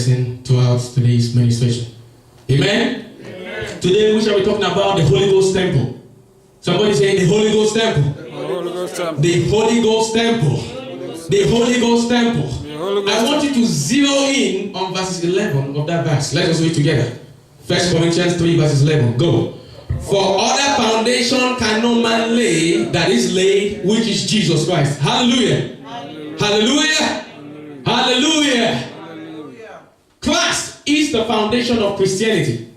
blessing throughout today's ministration. Amen? Amen. Today we shall be talking about the Holy Ghost temple. Somebody say the Holy Ghost temple. The Holy Ghost temple. The Holy Ghost temple. The Holy Ghost temple. I want you to zero in on verses 11 of that verse. Let us read together. 1 Corinthians 3 verses 11. Go. For other foundation can no man lay that is laid, which is Jesus Christ. Hallelujah. Hallelujah. Hallelujah. Hallelujah. Christ is the foundation of Christianity.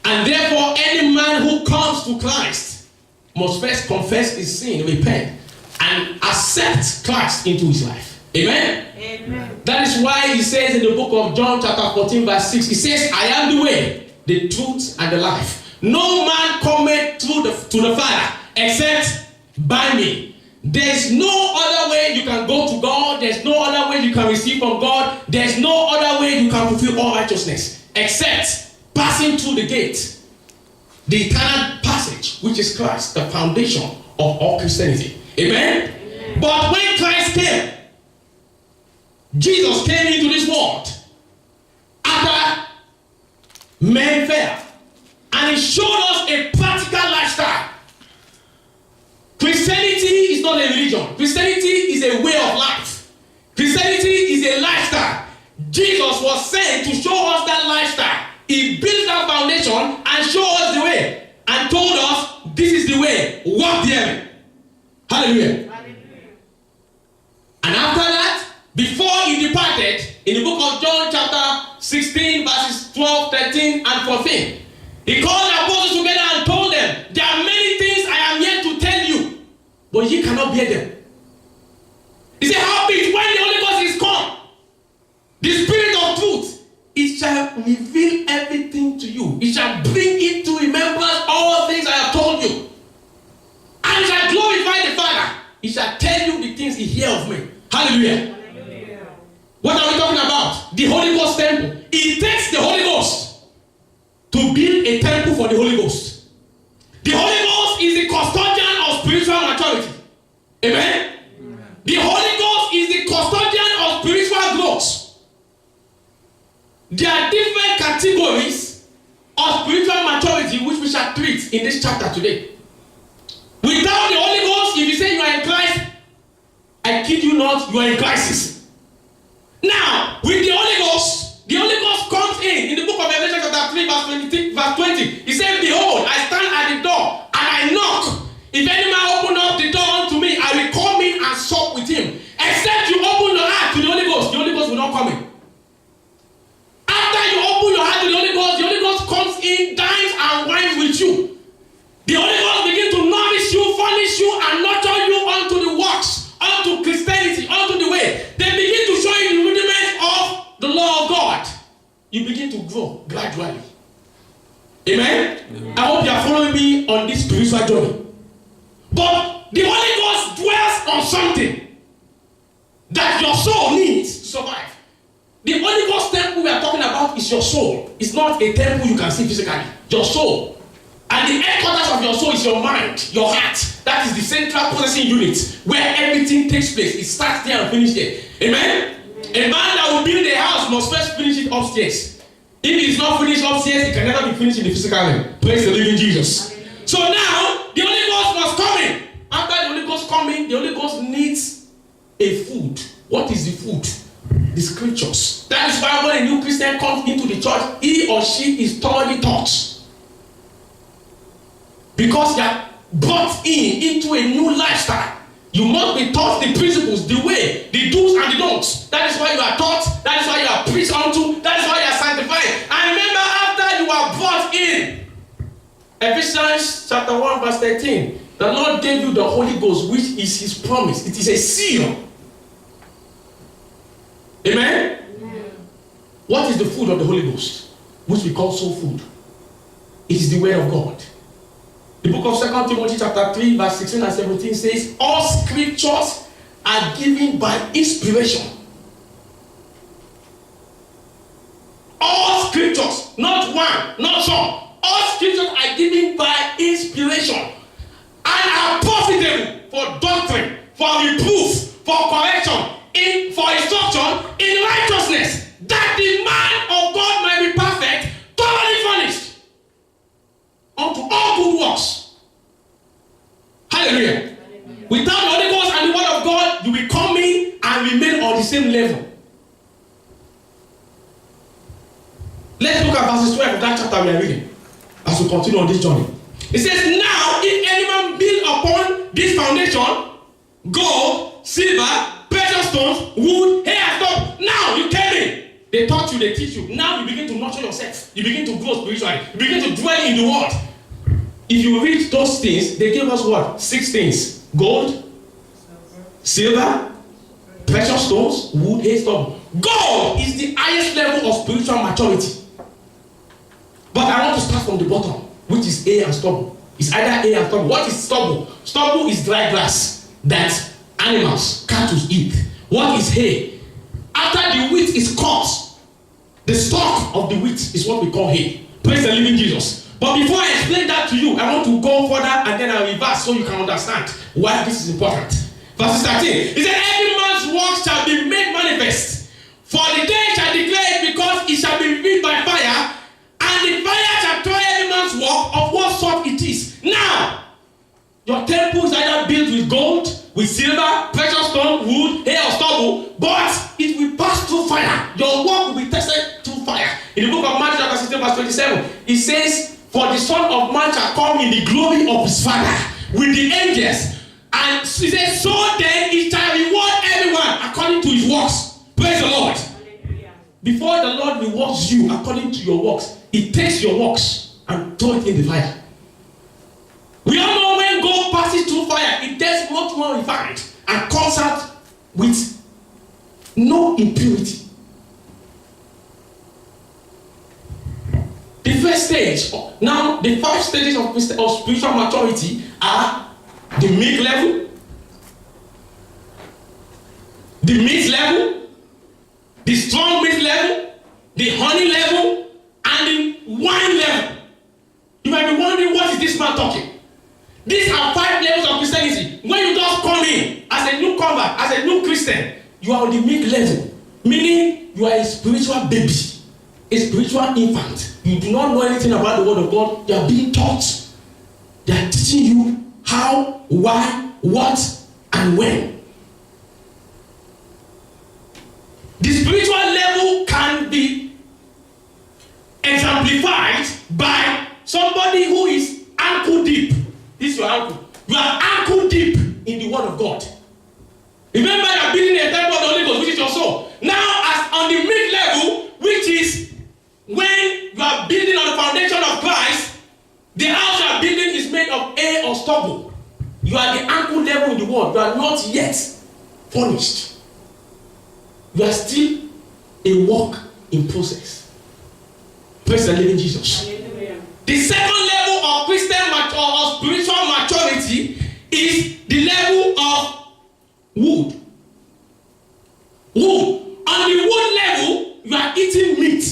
And therefore, any man who comes to Christ must first confess his sin, repent, and accept Christ into his life. Amen? Amen. That is why he says in the book of John chapter 14 verse 6, he says, I am the way, the truth, and the life. No man cometh to the Father except by me. There's no other way you can go to God. There's no other way you can receive from God. There's no other way you can fulfill all righteousness except passing through the gate, the eternal passage, which is Christ, the foundation of all Christianity. Amen? Amen. But when Christ came, Jesus came into this world after men fell, and he showed us a practical lifestyle. Christianity is not a religion. Christianity is a way of life. Christianity is a lifestyle. Jesus was sent to show us that lifestyle. He built that foundation and showed us the way and told us this is the way. Walk there. Hallelujah. Hallelujah. And after that, before he departed, in the book of John chapter 16 verses 12, 13 and 14, he called the apostles together and told them, there are many things I am yet to tell you, but ye cannot bear them. He said, howbeit when the Holy Ghost is come, the Spirit of truth, it shall reveal everything to you. It shall bring it to remembrance all things I have told you. And it shall glorify the Father. It shall tell you the things he hear of me. Hallelujah. Hallelujah. What are we talking about? The Holy Ghost temple. It takes the Holy Ghost to build a temple for the Holy Ghost. The Holy Ghost is the custodian of spiritual maturity. Amen? Amen. The Holy Ghost is the custodian of spiritual growth. There are different categories of spiritual maturity which we shall treat in this chapter today. Without the Holy Ghost, if you say you are in Christ, I kid you not, you are in crisis. Now, with the Holy Ghost comes in the book of Revelation chapter 3 verse 20. He said, behold, I stand at the door and I knock. If any man open up the door unto me, I will come in and sup with him. Except you open your heart to the Holy Ghost will not come in. After you open your heart to the Holy Ghost comes in, dines and wines with you. The Holy Ghost begins to nourish you, furnish you, and nurture you unto the works, unto Christianity, unto the way. They begin to show you the rudiments of the law of God. You begin to grow gradually. Amen? Amen? I hope you are following me on this spiritual journey. But the Holy Ghost dwells on something that your soul needs to survive. The Holy Ghost temple we are talking about is your soul. It's not a temple you can see physically. Your soul. And the headquarters of your soul is your mind, your heart. That is the central processing unit where everything takes place. It starts there and finishes there. Amen? A man that will build a house must first finish it upstairs. If it is not finished upstairs, it can never be finished in the physical realm. Praise the living Jesus. So now, the Holy Ghost must come in. After the Holy Ghost comes in, the Holy Ghost needs a food. What is the food? The scriptures. That is why when a new Christian comes into the church, he or she is thoroughly taught. Because they are brought into a new lifestyle. You must be taught the principles, the way, the do's and the don'ts. That is why you are taught. That is why you are preached unto. That is why you are sanctified. And remember, after you are brought in, Ephesians chapter 1 verse 13, the Lord gave you the Holy Ghost, which is his promise. It is a seal. Amen? Amen. What is the food of the Holy Ghost? Which we call soul food. It is the word of God. The book of 2 Timothy chapter 3 verse 16 and 17 says, all scriptures are given by inspiration. All scriptures, not one, not some. All scriptures are given by inspiration and are profitable for doctrine, for reproof, for correction, for instruction in righteousness, that same level. Let's look at verses 12 of that chapter we are reading as we continue on this journey. It says, now if any man build upon this foundation, gold, silver, precious stones, wood, hay, and stuff. Now you came in. They taught you, they teach you. Now you begin to nurture yourself. You begin to grow spiritually. You begin to dwell in the word. If you read those things, they gave us what? 6 things. Gold, silver, precious stones, wood, hay, stubble. Gold is the highest level of spiritual maturity. But I want to start from the bottom, which is hay and stubble. It's either hay and stubble. What is stubble? Stubble is dry grass that animals, cattle eat. What is hay? After the wheat is cut, the stalk of the wheat is what we call hay. Praise the living Jesus. But before I explain that to you, I want to go further and then I'll reverse so you can understand why this is important. Verse 13. It said, every man's work shall be made manifest, for the day shall declare it, because it shall be revealed by fire, and the fire shall try every man's work of what sort it is. Now, your temple is either built with gold, with silver, precious stone, wood, hay, or stubble, but it will pass through fire. Your work will be tested through fire. In the book of Matthew chapter 16 verse 27, it says, for the Son of Man shall come in the glory of his Father with the angels. And he says, so then he shall reward everyone according to his works. Praise the Lord. Hallelujah. Before the Lord rewards you according to your works, he takes your works and throws it in the fire. We all know when gold passes through fire, it gets much more refined and comes out with no impurity. The first stage, now the 5 stages of spiritual maturity are the milk level, the meat level, the strong meat level, the honey level, and the wine level. You might be wondering, what is this man talking? These are 5 levels of Christianity. When you just come in as a new convert, as a new Christian, you are on the milk level, meaning you are a spiritual baby, a spiritual infant. You do not know anything about the word of God. You are being taught. They are teaching you how, why, what, and when. The spiritual level can be exemplified by somebody who is ankle deep. This is your ankle. You are ankle deep in the word of God. Remember, you are building a temple of the Holy Ghost, which is your soul. Now, as on the mid level, which is when you are building on the foundation of Christ, the house you are building is made of hay or stubble. You are the ankle level in the word. You are not yet furnished. You are still a work in process. Praise the living Jesus. Hallelujah. The second level of Christian or spiritual maturity is the level of wood. Wood. On the wood level, you are eating meat.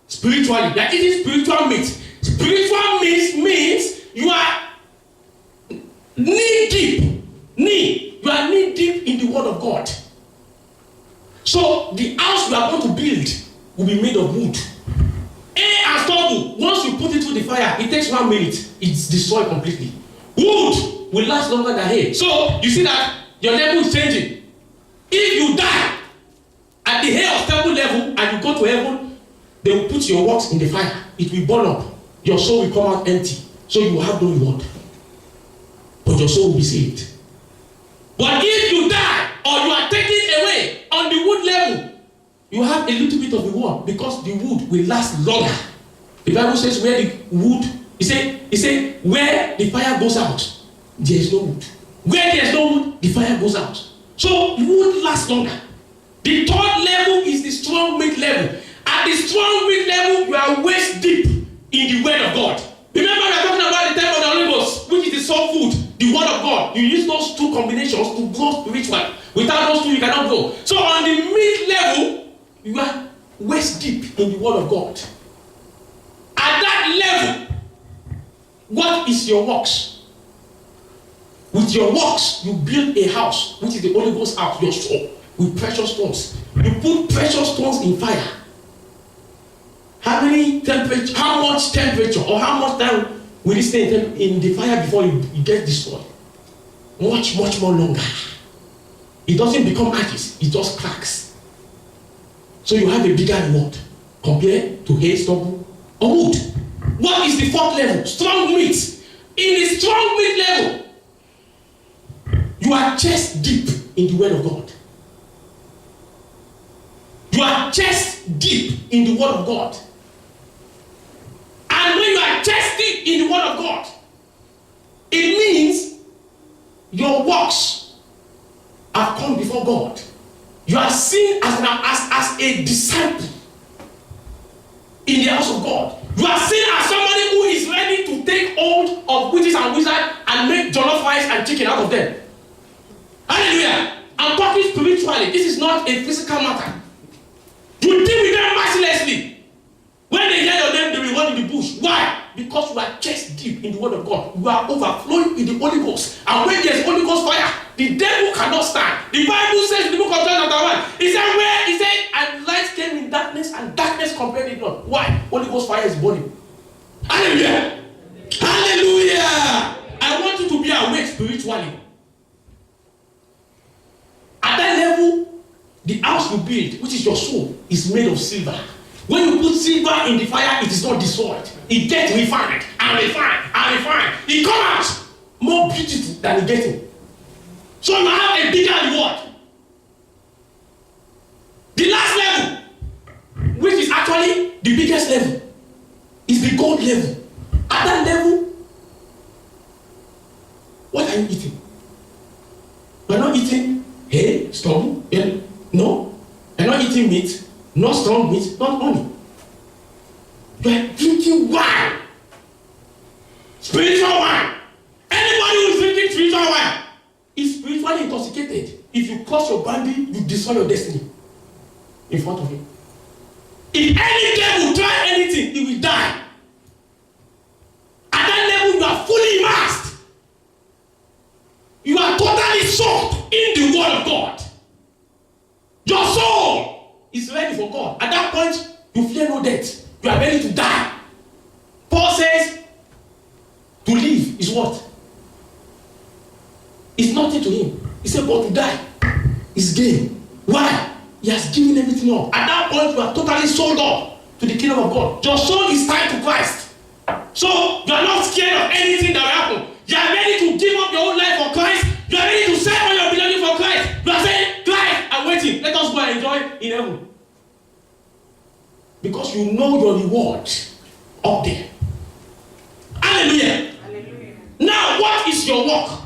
Spiritually, you are eating spiritual meat. Spiritual meat means you are knee deep. You are knee deep in the word of God. So the house you are going to build will be made of wood. Hay and stubble, once you put it through the fire, it takes 1 minute. It's destroyed completely. Wood will last longer than hay. So you see that your level is changing. If you die at the hay or stubble level and you go to heaven, they will put your works in the fire. It will burn up. Your soul will come out empty. So you will have no reward. But your soul will be saved. But if you die or you are taken away on the wood level, you have a little bit of reward because the wood will last longer. The Bible says where the wood, it say where the fire goes out, there is no wood. Where there is no wood, the fire goes out. So wood lasts longer. The third level is the strong meat level. At the strong meat level, you are waist deep in the word of God. Remember, we are talking about the temple of the Holy Ghost, which is the soul food, the word of God. You use those 2 combinations to grow spiritually. Without those 2, you cannot grow. So on the mid level, you are waist deep in the word of God. At that level, what is your works? With your works, you build a house, which is the Holy Ghost house, your soul, with precious stones. You put precious stones in fire. How much temperature or how much time will it stay in the fire before you get destroyed? Much more longer. it doesn't become ashes, it just cracks. So you have a bigger reward compared to hay, stubble, or wood. What is the fourth level? Strong meat. In the strong meat level, you are chest deep in the word of God. You are chest deep in the word of God. And when you are chest deep in the word of God, it means your works have come before God. You are seen as a disciple in the house of God. You are seen as somebody who is ready to take hold of witches and wizards and make jollof rice and chicken out of them. Hallelujah. I'm talking spiritually. This is not a physical matter. You deal with them mercilessly. When they hear your name, they will run in the bush. Why? Because you are chest deep in the word of God. You are overflowing in the Holy Ghost. And when there is Holy Ghost fire, the devil cannot stand. The Bible says in the book of John chapter 1, he said, where? He said, and light came in darkness, and darkness compared it not. Why? Holy Ghost fire is burning. Hallelujah. Hallelujah. I want you to be awake spiritually. At that level, the house you build, which is your soul, is made of silver. When you put silver in the fire, it is not destroyed. It gets refined and refined and refined. It comes out more beautiful than it gets in. So you have a bigger reward. The last level, which is actually the biggest level, is the gold level. At that level, what are you eating? You are not eating hay, stubble, no. You are not eating meat, not strong meat, not honey. You are drinking wine. Spiritual wine. Anybody who is drinking spiritual wine is spiritually intoxicated. If you cross your boundary, you destroy your destiny in front of him. If any devil try anything, he will die. At that level, you are fully immersed. You are totally soaked in the word of God. Your soul is ready for God. At that point, you fear no death. You are ready to die. Paul says, to live is what? It's nothing to him. He said, but to die is gain. Why? He has given everything up. At that point, you are totally sold up to the kingdom of God. Your soul is tied to Christ. So, you are not scared of anything that will happen. You are ready to give up your own life for Christ. You are ready to sell all your belongings for Christ. You are saying, Christ, I'm waiting. Let us go and enjoy in heaven. Because you know your reward up there. Hallelujah. Hallelujah. Now, what is your work?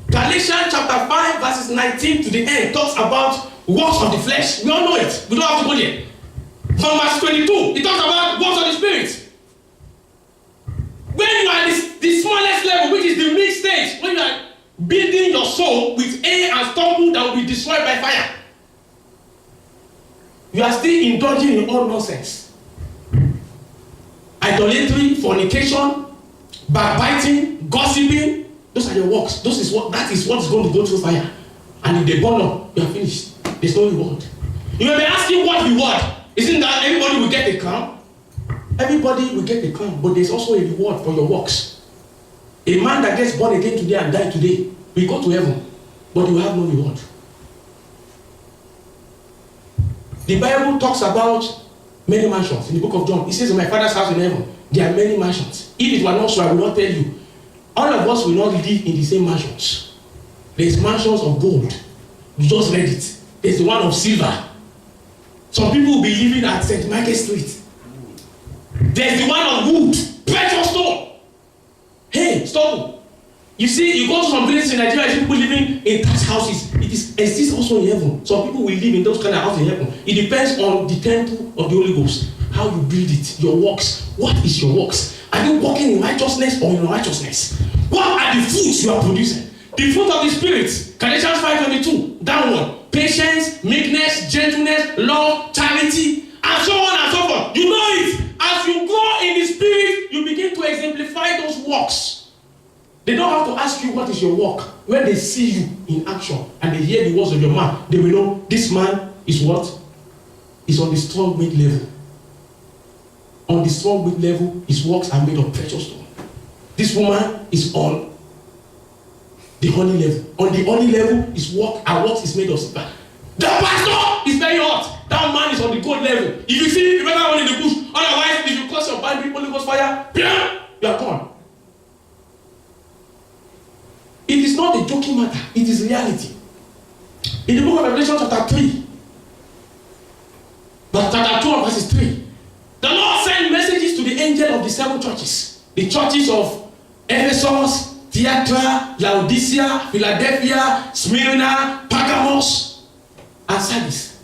Galatians chapter 5 verses 19 to the end talks about works of the flesh. We all know it. We don't have to go there. From verse 22, it talks about works of the spirit. When you are the smallest level, which is the mid stage, when you are building your soul with hay and stubble that will be destroyed by fire, you are still indulging in all nonsense. Idolatry, fornication, backbiting, gossiping. Those are your works. That is what is going to go through fire. And if they burn up, you are finished. There's no reward. You may be asking what reward? Isn't that everybody will get a crown? Everybody will get a crown, but there's also a reward for your works. A man that gets born again today and die today will go to heaven, but he will have no reward. The Bible talks about many mansions in the book of John. It says, in my Father's house in heaven, there are many mansions. If it were not so, I will not tell you. All of us will not live in the same mansions. There's mansions of gold. You just read it. There's the one of silver. Some people will be living at St. Michael's Street. There's the one of wood, precious stone. Hey, stop. You see, you go to some places in Nigeria, you see people living in thatched houses. It exists also in heaven. Some people will live in those kind of houses in heaven. It depends on the temple of the Holy Ghost. How you build it, your works. What is your works? Are you walking in righteousness or in unrighteousness? What are the fruits you are producing? The fruit of the Spirit, Galatians 5:22, that one. Patience, meekness, gentleness, love, charity, and so on and so forth. You know it. As you grow in the Spirit, you begin to exemplify those works. They don't have to ask you what is your work. When they see you in action and they hear the words of your mouth, they will know this man is what? Is on the strong meat level. On the strong meat level, his works are made of precious stone. This woman is on The honey level. On the honey level is work, our work is made of silver. The pastor is very hot. That man is on the gold level. If you see, you better run in the bush. Otherwise, if you cross your boundary, Holy Ghost fire, you are gone. It is not a joking matter. It is reality. In the book of Revelation chapter 3, but chapter 2 verses 3, the Lord sent messages to the angel of the 7 churches. The churches of Ephesus, Thyatira, Laodicea, Philadelphia, Smyrna, Pergamos, and Sardis.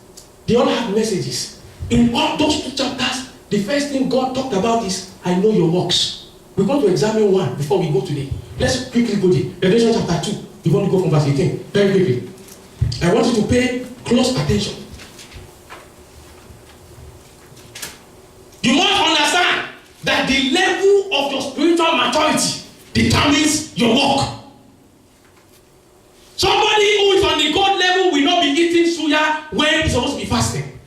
They all have messages. In all those 2 chapters, the first thing God talked about is, I know your works. We're going to examine one before we go today. Let's quickly go there. Revelation chapter 2. You want to go from verse 18. Very quickly. I want you to pay close attention. You must understand that the level of your spiritual maturity determines your walk. Somebody who is on the God level will not be eating suya when he's supposed to be fasting.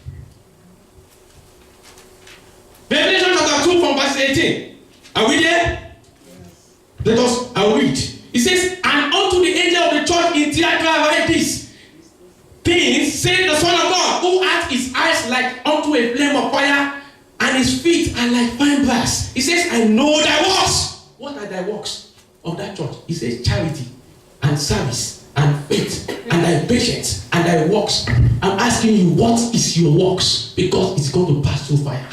Revelation chapter 2 from verse 18. Are we there? Yes. Let us, I'll read. It says, and unto the angel of the church in Thyatira write this things, say the Son of God, who hath his eyes like unto a flame of fire, and his feet are like fine brass. He says, I know thy works. What are thy works of that church? He says, charity and service and faith and thy patience and thy works. I'm asking you, what is your works? Because it's going to pass through fire.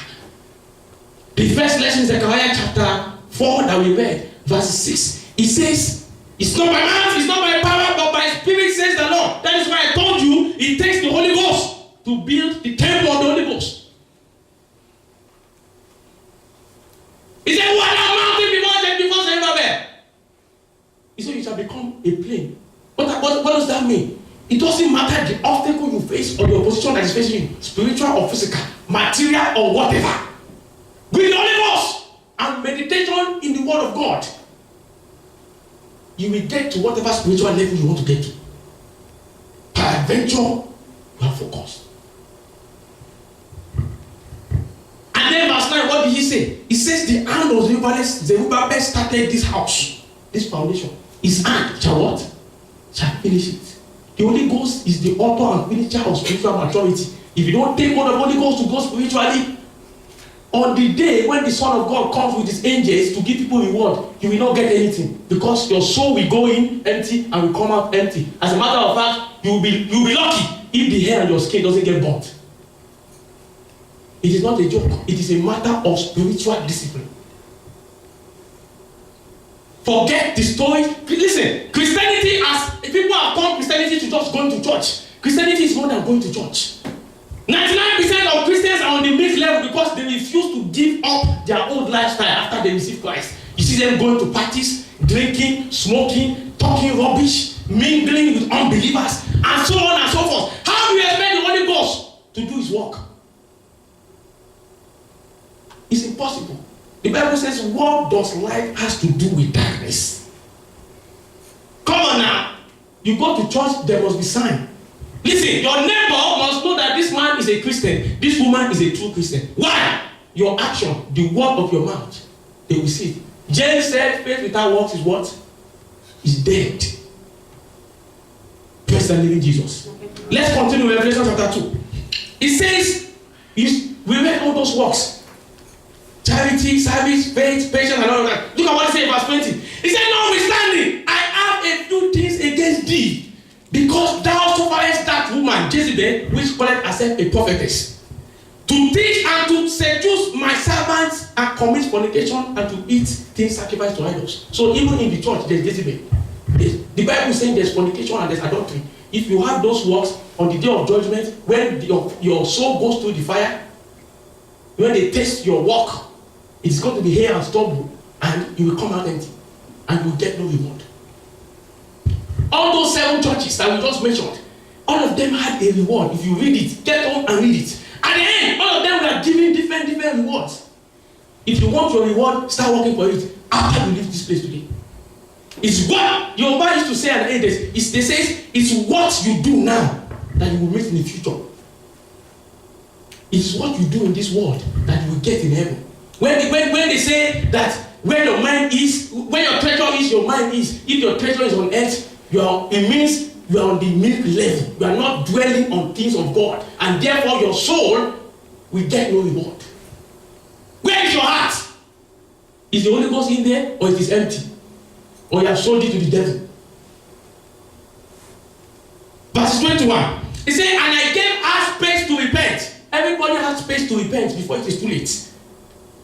The first lesson is Zechariah chapter 4 that we read, verse 6. It says, it's not by mouth, it's not by power, but by spirit, says the Lord. That is why I told you, it takes the Holy Ghost to build the temple of the Holy Ghost. He said, what a mountain before Zerubbabel. He said, you shall become a plain. What does that mean? It doesn't matter the obstacle you face or the opposition that is facing you, spiritual or physical, material or whatever. With the Holy Ghost and meditation in the Word of God, you will get to whatever spiritual level you want to get to. Peradventure, you are focused. And then verse 9, what did he say? He says the hand of Zerubbabel started this house, this foundation. His hand shall what? Shall finish it. The Holy Ghost is the author and finisher of spiritual maturity. If you don't take what the Holy Ghost to go spiritually, on the day when the Son of God comes with his angels to give people reward, you will not get anything, because your soul will go in empty and will come out empty. As a matter of fact, you will be lucky if the hair on your skin doesn't get burnt. It is not a joke. It is a matter of spiritual discipline. Forget the story. Listen, Christianity, as people have called Christianity to just going to church. Christianity is more than going to church. 99% of Christians are on the mixed level because they refuse to give up their old lifestyle after they receive Christ. You see them going to parties, drinking, smoking, talking rubbish, mingling with unbelievers, and so on and so forth. How do you expect the Holy Ghost to do his work? It's impossible. The Bible says, what does light has to do with darkness? Come on now. You go to church, there must be sign. Listen, your neighbor must know that this man is a Christian, this woman is a true Christian. Why? Your action, the word of your mouth, they will see it. James said, faith without works is what? Is dead. Praise the living Jesus. Let's continue with Revelation chapter 2. It says, we read all those works. Charity, service, faith, patience, and all of that. Look at what it says in verse 20. He said, notwithstanding, I have a few things against thee, because thou sufferest that woman, Jezebel, which calleth herself a prophetess, to teach and to seduce my servants and commit fornication and to eat things sacrificed to idols. So even in the church, there's Jezebel. The Bible is saying there's fornication and there's adultery. If you have those works on the day of judgment, when your soul goes through the fire, when they test your work, it's going to be hair and stubble, and you will come out empty, and you will get no reward. All those 7 churches that we just mentioned, all of them had a reward. If you read it, get home and read it. At the end, all of them were given different rewards. If you want your reward, start working for it after you leave this place today. It's what your Bible used to say at the end. They say it's what you do now that you will meet in the future. It's what you do in this world that you will get in heaven. When they say that where your mind is, where your treasure is, your mind is. If your treasure is on earth, It means you are on the milk level. You are not dwelling on things of God, and therefore your soul will get no reward. Where is your heart? Is the Holy Ghost in there, or it is empty? Or you have sold it to the devil? Verse 21. He said, and I gave her space to repent. Everybody has space to repent before it is too late.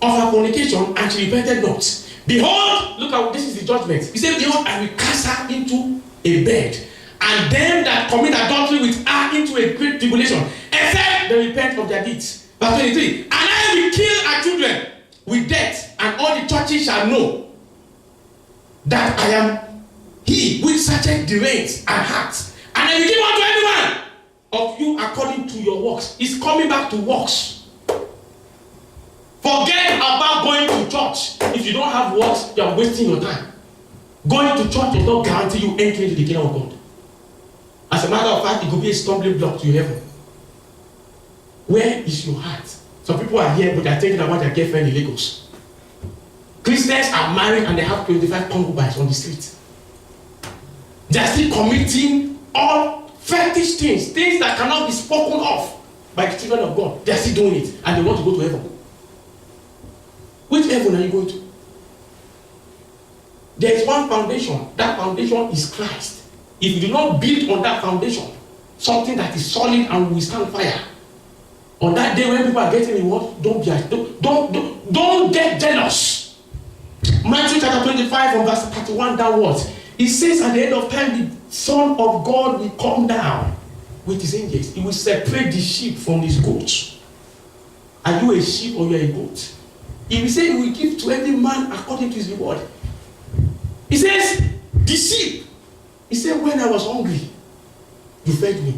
Of her fornication, and she repented not. Behold, look at this is the judgment. He said, behold, I will cast her into a bed, and them that commit adultery with her into a great tribulation, except they repent of their deeds. Verse 23. And I will kill her children with death, and all the churches shall know that I am he which searcheth the reins and hearts, and I will give unto everyone of you according to your works. It's coming back to works. Forget about going to church. If you don't have works, you are wasting your time. Going to church does not guarantee you entering into the kingdom of God. As a matter of fact, it could be a stumbling block to heaven. Where is your heart? Some people are here, but they are thinking about their girlfriend in Lagos. Christians are married and they have 25 concubines on the street. They are still committing all fetish things that cannot be spoken of by the children of God. They are still doing it, and they want to go to heaven. Which heaven are you going to? There is one foundation. That foundation is Christ. If you do not build on that foundation, something that is solid and will withstand fire, on that day when people are getting reward, don't get jealous. Matthew chapter 25 from verse 31 downwards. It says at the end of time, the Son of God will come down with his angels. He will separate the sheep from his goats. Are you a sheep or you are a goat? He will say he will give to every man according to his reward. He says, the sheep. He said, when I was hungry, you fed me.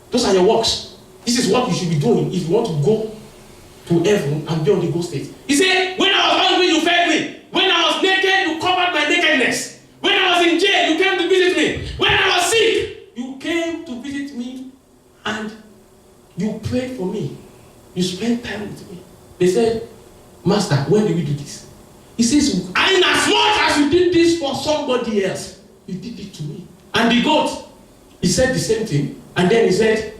Those are your works. This is what you should be doing if you want to go to heaven and be on the ghost state. He said, when I was hungry, you fed me. When I was naked, you covered my nakedness. When I was in jail, you came to visit me. When I was sick, you came to visit me and you prayed for me. You spent time with me. They said, Master, when did we do this? He says, and as much as you did this for somebody else, you did it to me. And the goat, he said the same thing. And then he said,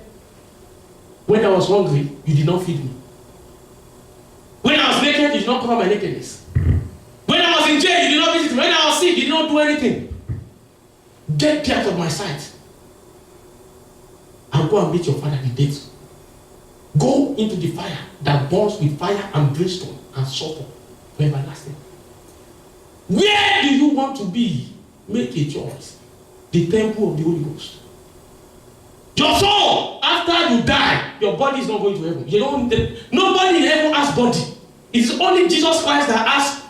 when I was hungry, you did not feed me. When I was naked, you did not cover my nakedness. When I was in jail, you did not visit me. When I was sick, you did not do anything. Get thee out of my sight. And go and meet your father the dead. Go into the fire that burns with fire and brimstone and sulfur for everlasting. Where do you want to be? Make a choice. The temple of the Holy Ghost. Your soul, after you die, your body is not going to heaven. Nobody in heaven has body. It is only Jesus Christ that has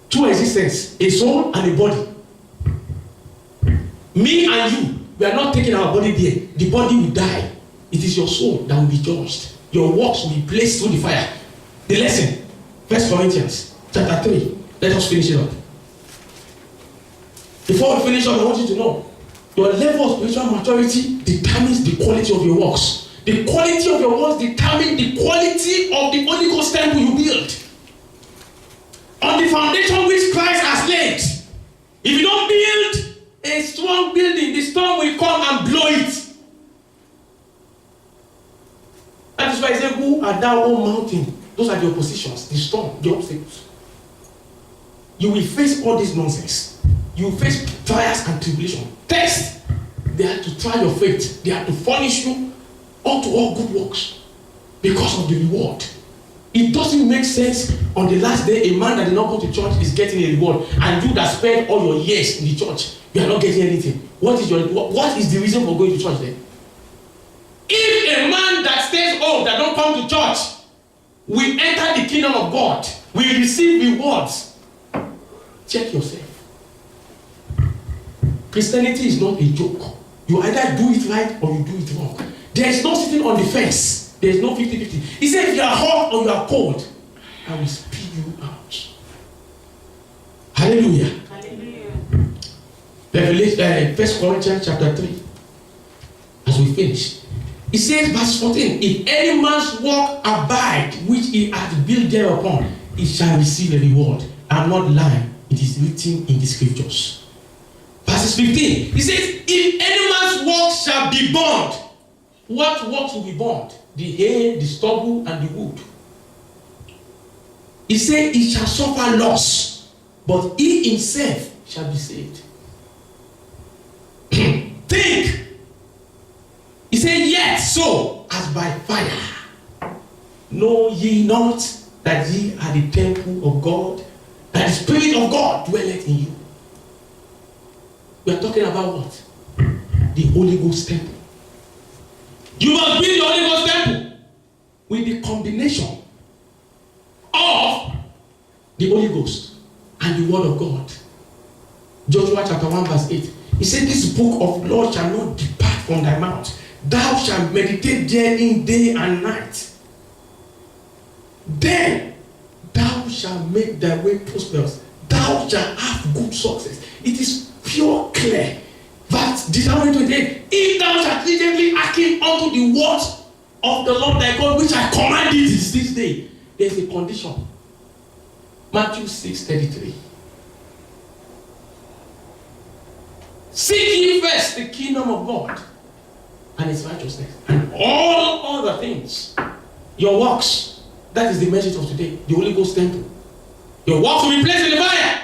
two existences, a soul and a body. Me and you, we are not taking our body there. The body will die. It is your soul that will be judged. Your works will be placed through the fire. The lesson, 1 Corinthians chapter 3. Let us finish it up. Before we finish up, I want you to know your level of spiritual maturity determines the quality of your works. The quality of your works determines the quality of the Holy Ghost temple you build. On the foundation which Christ has laid. If you don't build a strong building, the storm will come and blow it. That is why I say, who are thou, O mountain? Those are the oppositions, the storm, the obstacles. You will face all this nonsense. You will face trials and tribulation. Test. They are to try your faith. They are to furnish you unto all good works because of the reward. It doesn't make sense on the last day a man that did not go to church is getting a reward, and you that spent all your years in the church, you are not getting anything. What is the reason for going to church then? If a man that stays home, that don't come to church, will enter the kingdom of God, will receive rewards, check yourself. Christianity is not a joke. You either do it right or you do it wrong. There is no sitting on the fence. There is no 50-50. He said, if you are hot or you are cold, I will spew you out. Hallelujah. Hallelujah. Revelation, 1 Corinthians chapter 3. As we finish. It says, verse 14, if any man's work abide, which he hath built thereupon, he shall receive a reward. I'm not lying. It is written in the scriptures. Verse verses 15. He says, if any man's work shall be burned, what works will be burned? The hay, the stubble, and the wood. He said, he shall suffer loss, but he himself shall be saved. Think. He said, yet so as by fire. Know ye not that ye are the temple of God, that the Spirit of God dwelleth in you? We are talking about what? The Holy Ghost temple. You must build the Holy Ghost temple with the combination of the Holy Ghost and the Word of God. Joshua chapter 1 verse 8. He said, this book of law shall not depart from thy mouth. Thou shalt meditate therein day and night. Then thou shalt make thy way prosperous. Thou shalt have good success. It is pure, clear. Verse Deuteronomy 28. If thou shalt diligently hearken unto the words of the Lord thy God, which I command thee this day, there is a condition. Matthew 6:33. Seek ye first the kingdom of God and his righteousness, and all other things, your works. That is the message of today. The Holy Ghost temple. Your works will be placed in the fire.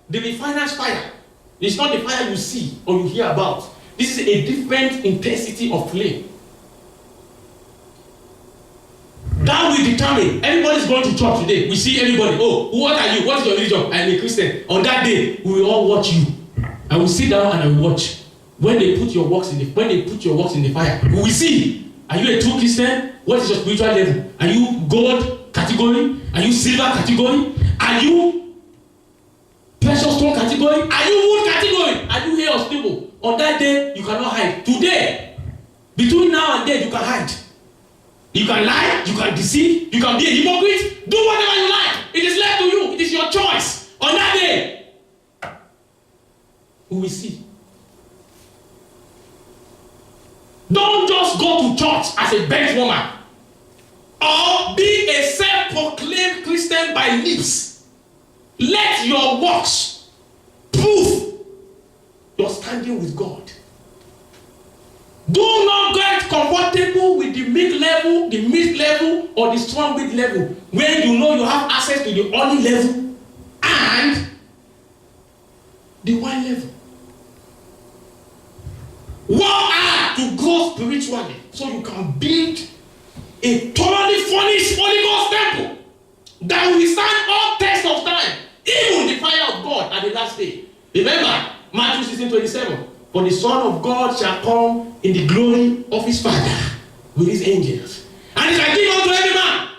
The refiner's fire. It's not the fire you see or you hear about. This is a different intensity of flame. That will determine. Everybody's going to church today. We see everybody. Oh, what are you? What is your religion? I am a Christian. On that day, we will all watch you. I will sit down and I will watch. When they put your works in the fire, we will see. Are you a true Christian? What is your spiritual level? Are you gold category? Are you silver category? Are you precious stone category? Are you wood category? Are you hair or stable? On that day, you cannot hide. Today, between now and then, you can hide. You can lie, you can deceive, you can be a hypocrite. Do whatever you like. It is left to you. It is your choice. On that day, we will see. Don't just go to church as a bench woman or be a self-proclaimed Christian by lips. Let your works prove your standing with God. Do not get comfortable with the mid-level, the mid-level, or the strong mid-level when you know you have access to the early level and the wide level. Work hard to grow spiritually so you can build a thoroughly furnished Holy Ghost temple that will withstand all tests of time, even the fire of God at the last day. Remember, Matthew 16:27. For the Son of God shall come in the glory of his Father with his angels, and he shall give unto every man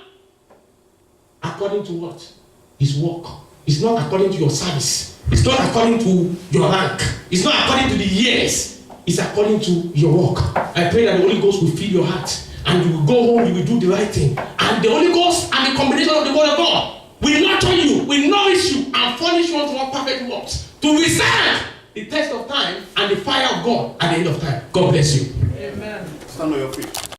according to what? His work. It's not according to your service. It's not according to your rank. It's not according to the years. It's according to your work. I pray that the Holy Ghost will fill your heart, and you will go home, you will do the right thing. And the Holy Ghost and the combination of the Word of God will nurture you, will nourish you, and furnish you unto all perfect works to withstand the test of time and the fire of God at the end of time. God bless you. Amen. Stand on your feet.